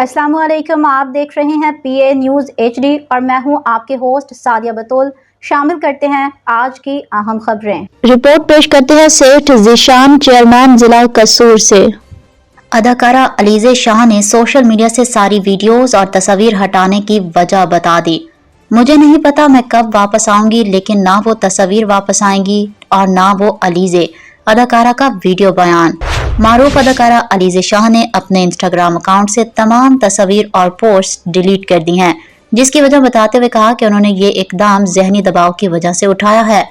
अस्सलाम वालेकुम। आप देख रहे हैं PA न्यूज़ HD और मैं हूं आपके होस्ट सादिया बतूल। शामिल करते हैं आज की अहम खबरें। रिपोर्ट पेश करते हैं सेठ ज़ीशान, चेयरमैन जिला कसूर से। अदाकारा अलीज़े शाह ने सोशल मीडिया से सारी वीडियोस और तस्वीर हटाने की वजह बता दी। मुझे नहीं पता मैं कब वापस आऊंगी, लेकिन ना वो तस्वीर वापस आएंगी और ना वो अलीज़े। अदाकारा का वीडियो बयान। मारूफ अदाकारा अलीज़े शाह ने अपने इंस्टाग्राम अकाउंट से तमाम तस्वीर और पोस्ट डिलीट कर दी हैं, जिसकी वजह बताते हुए कहा कि उन्होंने ये इकदाम ज़हनी दबाव की वजह से उठाया है।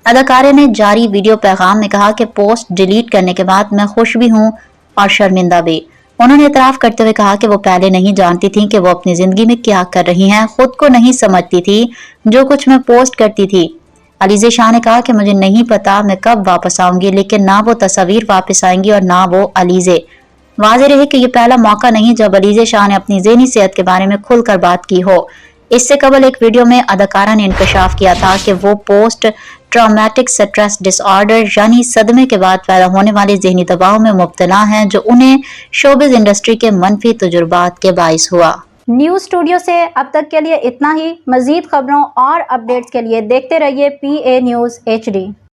अदाकारा ने जारी वीडियो पैगाम में कहा कि पोस्ट डिलीट करने के बाद मैं खुश भी हूँ और शर्मिंदा भी। उन्होंने इतराफ़ करते हुए कहा कि वो पहले नहीं जानती थी कि वो अपनी जिंदगी में क्या कर रही हैं, खुद को नहीं समझती थी जो कुछ मैं पोस्ट करती थी। अलीज़े शाह ने कहा कि मुझे नहीं पता मैं कब वापस आऊंगी, लेकिन ना वो तस्वीर वापस आएंगी और ना वो अलीज़े। वाज़ेह रहे कि ये पहला मौका नहीं जब अलीज़े शाह ने अपनी ज़हनी सेहत के बारे में खुलकर बात की हो। इससे कबल एक वीडियो में अदाकारा ने इंकशाफ किया था कि वो पोस्ट ट्रॉमेटिक स्ट्रेस डिसऑर्डर यानी सदमे के बाद पैदा होने वाले ज़हनी दबाव में मुब्तला हैं, जो उन्हें शोबिज़ इंडस्ट्री के मनफी तजुर्बात के बाइस हुआ। न्यूज़ स्टूडियो से अब तक के लिए इतना ही। मज़ीद खबरों और अपडेट्स के लिए देखते रहिए PA न्यूज़ HD।